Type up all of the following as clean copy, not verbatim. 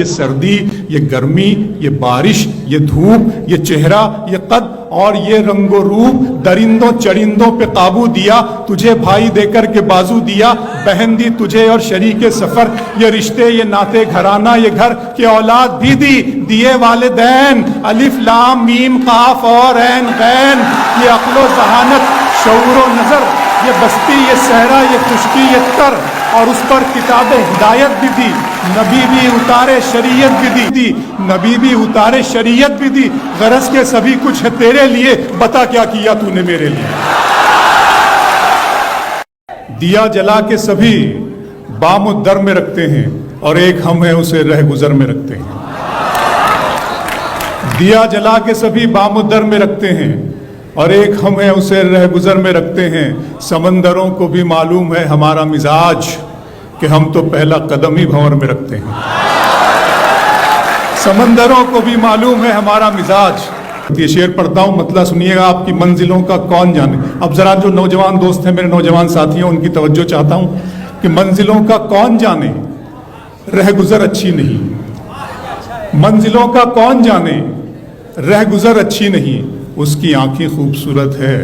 ये सर्दी, ये गर्मी, ये बारिश, ये धूप, ये चेहरा, ये कद और ये रंगो रूप, दरिंदों चरिंदों पे काबू दिया, तुझे भाई देकर के बाजू दिया, बहन दी तुझे और शरीके सफर, ये रिश्ते, ये नाते, घराना, ये घर की औलाद भी दी, दिए वालिदैन, अलिफ लाम मीम काफ और ऐन गैन, ये अक्लो जहानत शऊरो नजर, ये बस्ती, ये सहरा, ये खुशकी, ये तर, और उस पर किताब हिदायत भी दी, नबी भी उतारे शरीयत भी दी, नबी भी उतारे शरीयत भी दी, गरज के सभी कुछ है तेरे लिए, बता क्या किया तूने मेरे लिए। दिया जला के सभी बाम दर में रखते हैं और एक हम है उसे रह गुजर में रखते हैं। दिया जला के सभी बाम दर में रखते हैं और एक हम है उसे रह गुजर में रखते हैं। समंदरों को भी मालूम है हमारा मिजाज कि हम तो पहला कदम ही भंवर में रखते हैं। समंदरों को भी मालूम है हमारा मिजाज। ये शेर पढ़ता हूँ, मतलब सुनिएगा, आपकी मंजिलों का कौन जाने। अब जरा जो नौजवान दोस्त हैं, मेरे नौजवान साथी हैं, उनकी तवज्जो चाहता हूँ कि मंजिलों का कौन जाने रह गुजर अच्छी नहीं। मंजिलों का कौन जाने रह गुजर अच्छी नहीं, उसकी आंखें खूबसूरत है।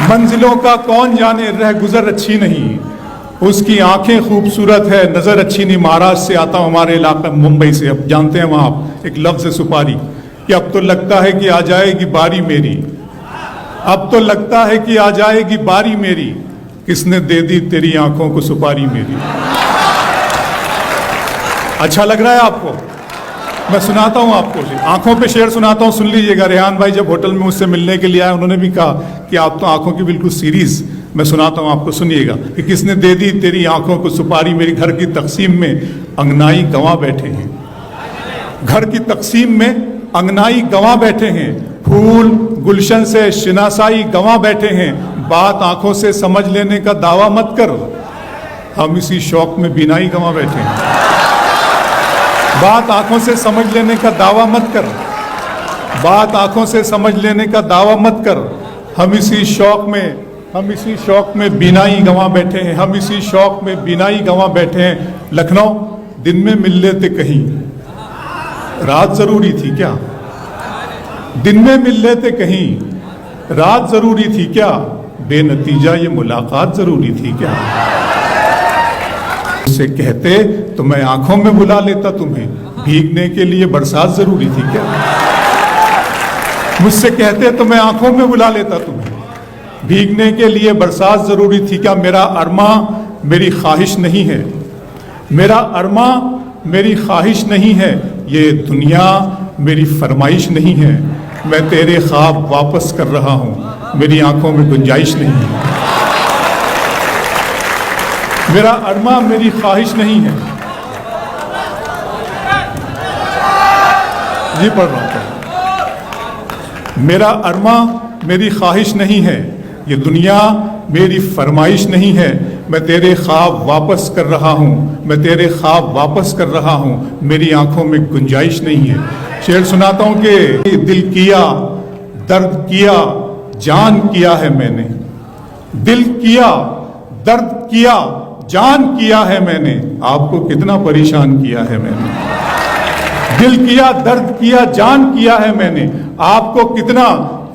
मंजिलों का कौन जाने रह गुजर अच्छी नहीं, उसकी आंखें खूबसूरत है, नजर अच्छी नहीं। महाराष्ट्र से आता हूं, हमारे इलाका मुंबई से, अब जानते हैं वहां एक लफ्ज है सुपारी, कि अब तो लगता है कि आ जाएगी बारी मेरी, अब तो लगता है कि आ जाएगी बारी मेरी, किसने दे दी तेरी आंखों को सुपारी मेरी। अच्छा लग रहा है आपको? मैं सुनाता हूं आपको, आंखों पे शेर सुनाता हूं, सुन लीजिएगा। रेहान भाई जब होटल में मुझसे मिलने के लिए आए, उन्होंने भी कहा कि आप तो आंखों की बिल्कुल सीरीज। मैं सुनाता हूं आपको, सुनिएगा कि किसने दे दी तेरी आंखों को सुपारी मेरी। घर की तकसीम में अंगनाई गंवा बैठे हैं, घर की तकसीम में अंगनाई गंवा बैठे हैं, फूल गुलशन से शिनासाई गंवा बैठे हैं। बात आंखों से समझ लेने का दावा मत कर, हम इसी शौक में बिनाई गंवा बैठे हैं। बात आंखों से समझ लेने का दावा मत कर, बात आंखों से समझ लेने का दावा मत कर, हम इसी शौक में बिनाई गंवा बैठे हैं, हम इसी शौक में बिनाई गंवा बैठे हैं। लखनऊ दिन में मिल लेते कहीं, रात जरूरी थी क्या? दिन में मिल लेते कहीं, रात जरूरी थी क्या? बेनतीजा ये मुलाकात जरूरी थी क्या? मुझसे कहते तो मैं आंखों में बुला लेता तुम्हें, भीगने के लिए बरसात जरूरी थी क्या? मुझसे कहते तो मैं आंखों में बुला लेता तुम्हें, भीगने के लिए बरसात जरूरी थी क्या? मेरा अरमा मेरी ख्वाहिश नहीं है, मेरा अरमा मेरी ख्वाहिश नहीं है, ये दुनिया मेरी फरमाइश नहीं है। मैं तेरे ख्वाब वापस कर रहा हूं, मेरी आंखों में गुंजाइश नहीं है। मेरा अरमा मेरी ख्वाहिश नहीं है। जी पढ़ रहा हूं। मेरा अरमा मेरी ख्वाहिश नहीं है, ये दुनिया मेरी फरमाइश नहीं है। मैं तेरे ख्वाब वापस कर रहा हूं, मैं तेरे ख्वाब वापस कर रहा हूं, मेरी आंखों में गुंजाइश नहीं है। शेर सुनाता हूं कि दिल किया दर्द किया जान किया है मैंने, दिल किया दर्द किया जान किया है मैंने, आपको कितना परेशान किया है मैंने। दिल किया दर्द किया जान किया है मैंने, आपको कितना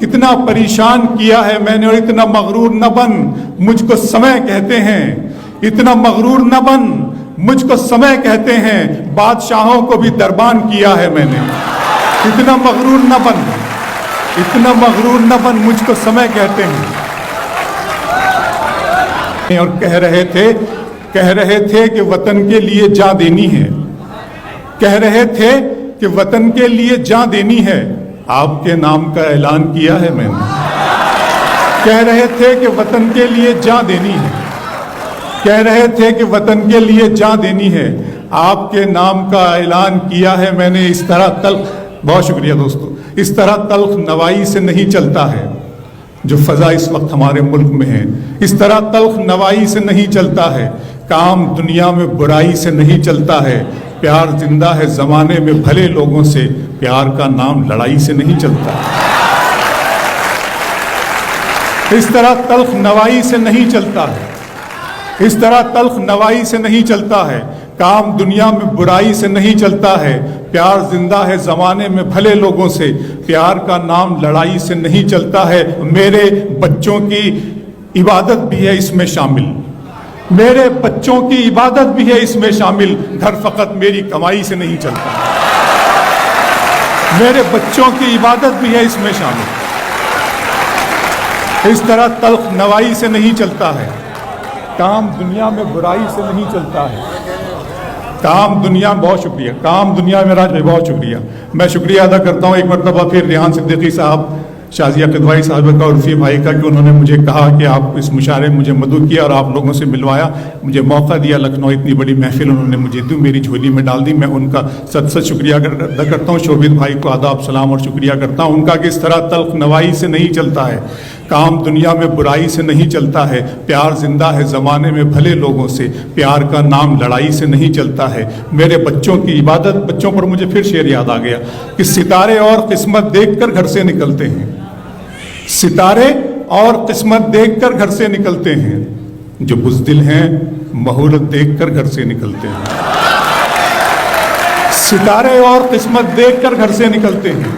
कितना परेशान किया है मैंने। और इतना मगरूर न बन, मुझको समय कहते हैं, इतना मगरूर न बन, मुझको समय कहते हैं, बादशाहों को भी दरबान किया है मैंने। इतना मगरूर न बन, इतना मगरूर न बन, मुझको समय कहते हैं। और कह रहे थे कि वतन के लिए जान देनी है, कह रहे थे कि वतन के लिए जान देनी है, आपके नाम का ऐलान किया है मैंने। कह रहे थे कि वतन के लिए जान देनी है, कह रहे थे कि वतन के लिए जान देनी है, आपके नाम का ऐलान किया है मैंने। इस तरह तल्ख, बहुत शुक्रिया दोस्तों, इस तरह तल्ख नवाई से नहीं चलता है जो फजा इस वक्त हमारे मुल्क में है। इस तरह तल्ख नवाई से नहीं चलता है, काम दुनिया में बुराई से नहीं चलता है। प्यार जिंदा है जमाने में भले लोगों से, प्यार का नाम लड़ाई से नहीं चलता। इस तरह तल्ख नवाई से नहीं चलता है, इस तरह तल्ख नवाई से नहीं चलता है, काम दुनिया में बुराई से नहीं चलता है, प्यार जिंदा है जमाने में भले लोगों से, प्यार का नाम लड़ाई से नहीं चलता है। मेरे बच्चों की इबादत भी है इसमें शामिल, मेरे बच्चों की इबादत भी है इसमें शामिल, घर फकत मेरी कमाई से नहीं चलता, मेरे बच्चों की इबादत भी है इसमें शामिल। इस तरह तल्ख नवाई से नहीं चलता है, काम दुनिया में बुराई से नहीं चलता है, काम दुनिया, बहुत शुक्रिया, काम दुनिया में राज भाई बहुत शुक्रिया। मैं शुक्रिया अदा करता हूँ एक मरतबा फिर रेहान सिद्दीकी साहब, शाजिया किदवाई साहब का और रफ़ी भाई का कि उन्होंने मुझे कहा कि आप इस मुशारे में मुझे मदद किया और आप लोगों से मिलवाया, मुझे मौका दिया, लखनऊ इतनी बड़ी महफिल उन्होंने मुझे दी, मेरी झोली में डाल दी। मैं उनका सत शुक्रिया अदा करता हूँ। शोभित भाई को आदाब सलाम और शुक्रिया करता हूँ उनका कि इस तरह तल्ख नवाई से नहीं चलता है, काम दुनिया में बुराई से नहीं चलता है, प्यार जिंदा है ज़माने में भले लोगों से, प्यार का नाम लड़ाई से नहीं चलता है। मेरे बच्चों की इबादत, बच्चों पर मुझे फिर शेर याद आ गया कि सितारे और किस्मत देखकर घर से निकलते हैं, सितारे और किस्मत देखकर घर से निकलते हैं, जो बुज़दिल हैं मुहूर्त देखकर घर से निकलते हैं, सितारे और किस्मत देखकर घर से निकलते हैं,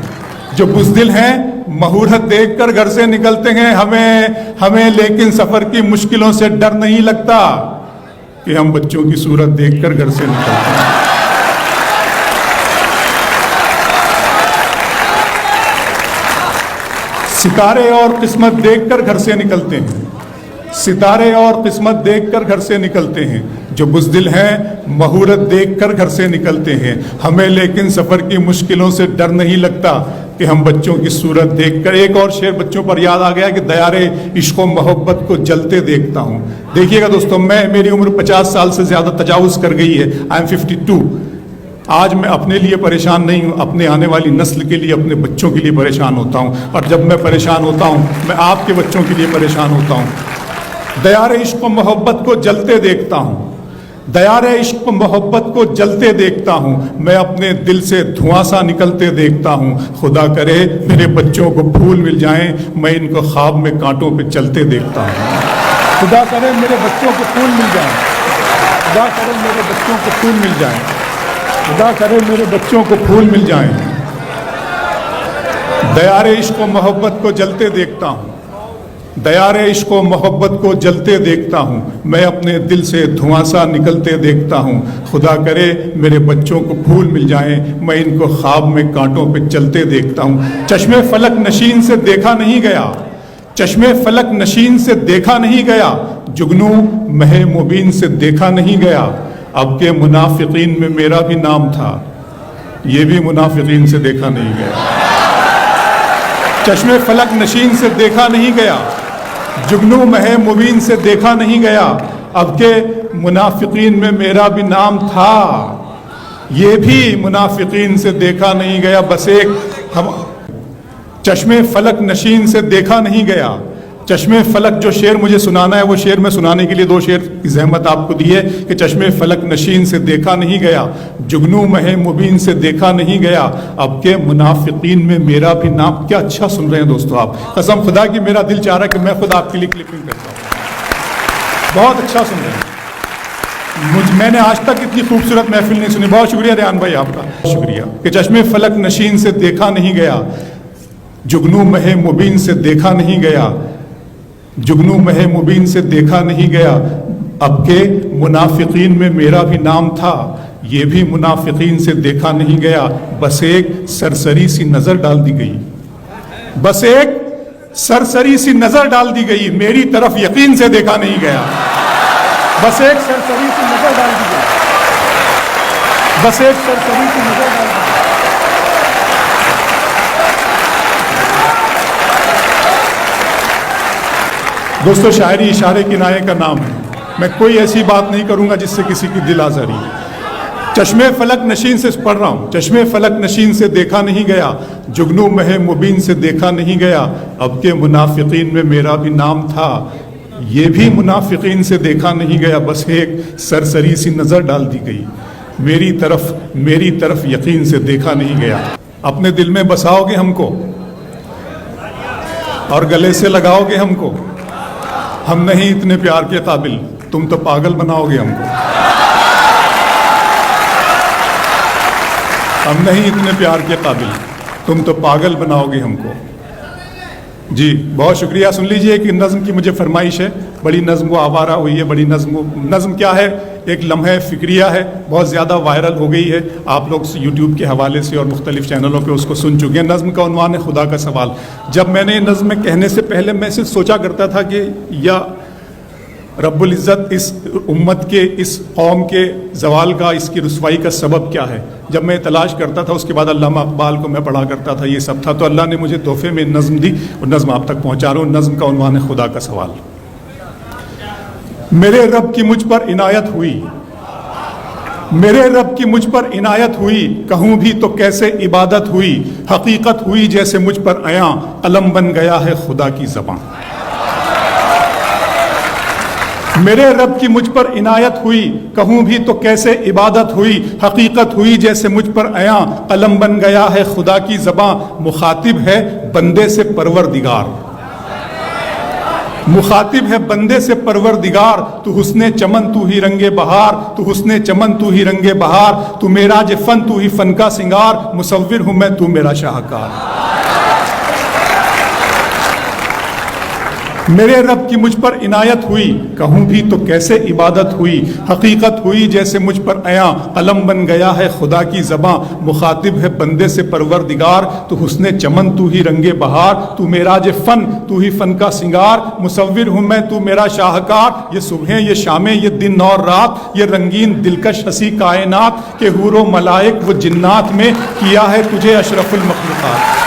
जो बुज़दिल हैं मुहूर्त देखकर घर से निकलते हैं। हमें लेकिन सफर की मुश्किलों से डर नहीं लगता कि हम बच्चों की सूरत देखकर घर से निकलते हैं। सितारे और किस्मत देखकर घर से निकलते हैं, सितारे और किस्मत देखकर घर से निकलते हैं, जो बुज़दिल हैं मुहूर्त देखकर घर से निकलते हैं। हमें लेकिन सफ़र की मुश्किलों से डर नहीं लगता कि हम बच्चों की सूरत देखकर। एक और शेर बच्चों पर याद आ गया कि दयारे इश्क़ व मोहब्बत को जलते देखता हूँ। देखिएगा दोस्तों, मेरी उम्र 50 साल से ज़्यादा तजावुज़ कर गई है, आई एम 52। आज मैं अपने लिए परेशान नहीं हूँ, अपने आने वाली नस्ल के लिए, अपने बच्चों के लिए परेशान होता हूँ। और जब मैं परेशान होता हूँ, मैं आपके बच्चों के लिए परेशान होता हूँ। दयारे इश्क़ व मोहब्बत को जलते देखता हूँ, दयारे इश्क़ व मोहब्बत को जलते देखता हूँ, मैं अपने दिल से धुआं सा निकलते देखता हूँ। खुदा करे मेरे बच्चों को फूल मिल जाएं, मैं इनको ख्वाब में कांटों पे चलते देखता हूँ। खुदा करे मेरे बच्चों को फूल मिल जाएं, खुदा करे मेरे बच्चों को फूल मिल जाएं, खुदा करे मेरे बच्चों को फूल मिल जाएं। दयारे इश्क़ व मोहब्बत को जलते देखता हूँ, दयारे इश्क़ व मोहब्बत को जलते देखता हूँ, मैं अपने दिल से धुआं सा निकलते देखता हूँ। खुदा करे मेरे बच्चों को फूल मिल जाएं, मैं इनको ख्वाब में कांटों पे चलते देखता हूँ। चश्मे फलक नशीन से देखा नहीं गया, चश्मे फलक नशीन से देखा नहीं गया, जुगनू महे मुबीन से देखा नहीं गया। अब के मुनाफिकीन में मेरा भी नाम था, ये भी मुनाफिकीन से देखा नहीं गया। चश्मे फलक नशीन से देखा नहीं गया, जुगनू महे मुबीन से देखा नहीं गया। अब के मुनाफिकीन में मेरा भी नाम था, ये भी मुनाफिकीन से देखा नहीं गया। बस एक हम चश्मे फलक नशीन से देखा नहीं गया। चश्मे फलक जो शेर मुझे सुनाना है, वो शेर में सुनाने के लिए 2 शेर की जहमत आपको दी है कि चश्मे फलक नशीन से देखा नहीं गया, जुगनू महे मुबीन से देखा नहीं गया। अब के मुनाफिकीन में मेरा भी नाम। क्या अच्छा सुन रहे हैं दोस्तों आप, कसम खुदा की मेरा दिल चाह रहा है कि मैं खुद आपके लिए क्लिपिंग करता हूँ। बहुत अच्छा सुन रहे हैं, मैंने आज तक इतनी खूबसूरत महफिल नहीं सुनी। बहुत शुक्रिया रेहान भाई आपका, शुक्रिया। कि चश्मे फलक नशीन से देखा नहीं गया, जुगनू महे मुबीन से देखा नहीं गया, जुगनू महे मुबीन से देखा नहीं गया। अब के मुनाफिकीन में मेरा भी नाम था, ये भी मुनाफिकीन से देखा नहीं गया। बस एक सरसरी सी नजर डाल दी गई, बस एक सरसरी सी नजर डाल दी गई, मेरी तरफ यकीन से देखा नहीं गया। बस एक सरसरी सी नजर डाल दी गई, बस एक सरसरी सी नजर डाल दी गई। दोस्तों, शायरी इशारे किनारे का नाम है। मैं कोई ऐसी बात नहीं करूंगा जिससे किसी की दिल आज़ारी। चश्मे फलक नशीन से पढ़ रहा हूं, चश्मे फलक नशीन से देखा नहीं गया, जुगनू महे मुबीन से देखा नहीं गया। अब के मुनाफिकीन में मेरा भी नाम था, ये भी मुनाफिकीन से देखा नहीं गया। बस एक सरसरी सी नजर डाल दी गई, मेरी तरफ यकीन से देखा नहीं गया। अपने दिल में बसाओगे हमको और गले से लगाओगे हमको, हम नहीं इतने प्यार के काबिल, तुम तो पागल बनाओगे हमको, हम नहीं इतने प्यार के काबिल, तुम तो पागल बनाओगे हमको। जी बहुत शुक्रिया। सुन लीजिए कि नज़्म की मुझे फरमाइश है, बड़ी नज़्म वो आवारा हुई है, बड़ी नज़्म क्या है, एक लम्हे फ़िक्रिया है, बहुत ज़्यादा वायरल हो गई है, आप लोग यूट्यूब के हवाले से और मुख्तलिफ़ चैनलों पे उसको सुन चुके हैं। नज़्म का उन्वान है खुदा का सवाल। जब मैंने नज़्म में कहने से पहले मैं सिर्फ सोचा करता था कि या रब्बुल इज़्ज़त इस उम्मत के, इस कौम के जवाल का, इसकी रुसवाई का सबब क्या है। जब मैं तलाश करता था उसके बाद अल्लामा इक़बाल को मैं पढ़ा करता था, ये सब था, तो अल्लाह ने मुझे तोहफे में नज़्म दी और नज़्म आप तक पहुँचा रहा हूँ। नज़्म का उन्वान है खुदा का सवाल। मेरे रब की मुझ पर इनायत हुई, मेरे रब की मुझ पर इनायत हुई, कहूँ भी तो कैसे इबादत हुई, हकीकत हुई जैसे मुझ पर आया, कलम बन गया है खुदा की ज़बां। मेरे रब की मुझ पर इनायत हुई, कहूँ भी तो कैसे इबादत हुई, हकीकत हुई जैसे मुझ पर आया, कलम बन गया है खुदा की ज़बां। मुखातिब है बंदे से परवरदिगार, मुखातिब है बंदे से परवरदिगार, तू हुस्ने चमन तू ही रंगे बहार, तू हुस्ने चमन तू ही रंगे बहार, तू मेराज फन तू ही फन का सिंगार, मुसव्विर हूँ मैं तू मेरा शाहकार। मेरे रब की मुझ पर इनायत हुई, कहूँ भी तो कैसे इबादत हुई, हकीकत हुई जैसे मुझ पर आया, कलम बन गया है खुदा की ज़बां। मुखातिब है बंदे से परवरदिगार, तू हुस्ने चमन तू ही रंगे बहार, तू मेराज फन तू ही फन का सिंगार, मुसव्विर हूँ मैं तू मेरा शाहकार। ये सुबह ये शामें ये दिन और रात, ये रंगीन दिलकश हसी कायनात के हूरो मलाइक व जिन्नात में किया है तुझे अशरफुल मखलूक़ात।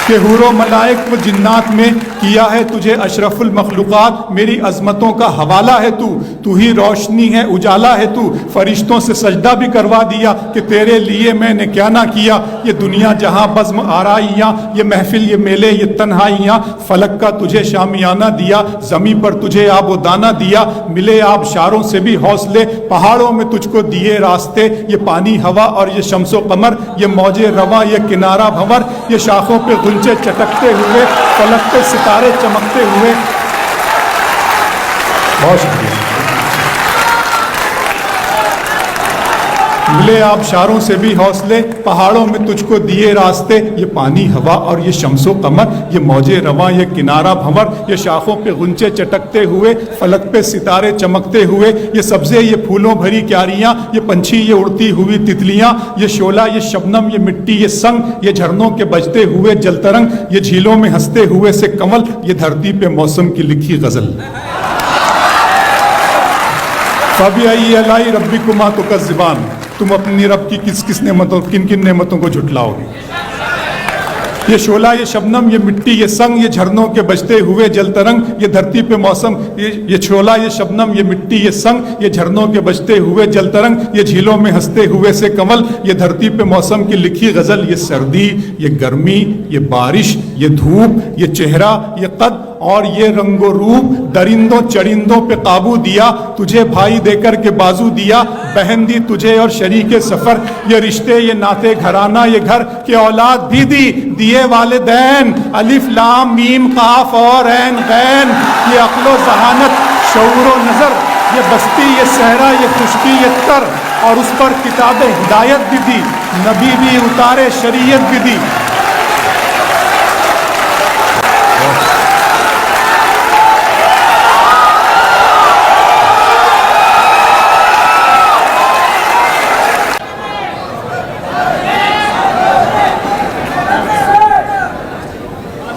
के हुरो मलाइक व जिन्नात में किया है तुझे अशरफुल मखलूक़ात। मेरी अज़मतों का हवाला है तू, तू ही रोशनी है उजाला है तू, फरिश्तों से सजदा भी करवा दिया कि तेरे लिए मैंने क्या ना किया। ये दुनिया जहाँ बज़्म आराइयाँ, ये महफिल ये मेले ये तन्हाइयाँ, फलक का तुझे शामियाना दिया, ज़मीं पर तुझे आबो दाना दिया, मिले आबशारों से भी हौसले, पहाड़ों में तुझको दिए रास्ते, ये पानी हवा और ये शम्सो कमर, ये मौजे रवा ये किनारा भंवर, ये शाखों पे गुंजे चटकते हुए, फलक पे सितारे चमकते हुए। बहुत शुक्रिया। मिले आबशारों से भी हौसले, पहाड़ों में तुझको दिए रास्ते, ये पानी हवा और ये शम्सो कमर, ये मौजे रवा ये किनारा भंवर, ये शाखों पे गुंचे चटकते हुए, फलक पे सितारे चमकते हुए, ये सब्जे ये फूलों भरी क्यारियाँ, ये पंछी ये उड़ती हुई तितलियाँ, ये शोला ये शबनम ये मिट्टी ये संग, ये झरनों के बजते हुए जलतरंग, ये झीलों में हंसते हुए से कमल, ये धरती पे मौसम की लिखी गजल। फ़बिअय्यि आलाइ रब्बिकुमा तुकज़्ज़िबान, तुम अपनी रब की किस किस नेमतों, किन किन नेमतों को झुटलाओगे। ये शोला ये शबनम ये मिट्टी ये संग, ये झरनों के बजते हुए जलतरंग, ये धरती पे मौसम, ये शोला ये शबनम ये मिट्टी ये संग, ये झरनों के बजते हुए जलतरंग, ये झीलों में हंसते हुए से कमल, ये धरती पे मौसम की लिखी गजल। ये सर्दी ये गर्मी ये बारिश ये धूप ये चेहरा ये कद और ये रंगो रूप, दरिंदों चरिंदों पे काबू दिया, तुझे भाई देकर के बाजू दिया, बहन दी तुझे और शरीके सफर, ये रिश्ते ये नाते घराना ये घर के औलाद भी दी, दिए वालिदैन, अलिफ लाम मीम काफ और ऐन गैन, ये अक्लो जहानत शऊरो नजर, ये बस्ती ये सहरा ये खुशकी ये तर, और उस पर किताब हिदायत भी दी, नबी भी उतारे शरीयत भी दी।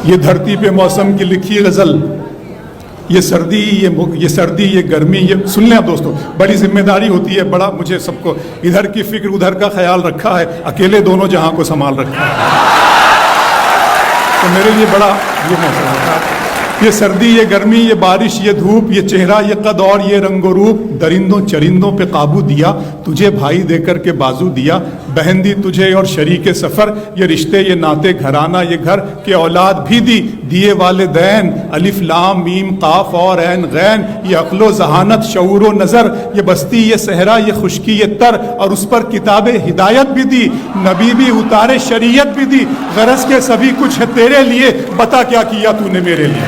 ये धरती पे मौसम की लिखी गजल, ये सर्दी ये गर्मी, ये सुन लें आप दोस्तों, बड़ी जिम्मेदारी होती है, बड़ा मुझे सबको इधर की फिक्र उधर का ख्याल रखा है, अकेले दोनों जहां को संभाल रखा है, तो मेरे लिए बड़ा ये मौसम होता है। ये सर्दी ये गर्मी ये बारिश ये धूप, ये चेहरा ये कद और ये रंगो रूप, दरिंदों चरिंदों पे काबू दिया, तुझे भाई देकर के बाजू दिया, बहन दी तुझे और शरीके सफ़र, ये रिश्ते ये नाते घराना ये घर के औलाद भी दी, दिए वालिदैन, अलिफ लाम मीम काफ और ऐन गैन, ये अक्लो जहानत शऊरो नज़र, ये बस्ती ये सहरा ये खुशकी ये तर, और उस पर किताब हिदायत भी दी, नबी भी उतारे शरीयत भी दी। गरज के सभी कुछ है तेरे लिए, बता क्या किया तूने मेरे लिए।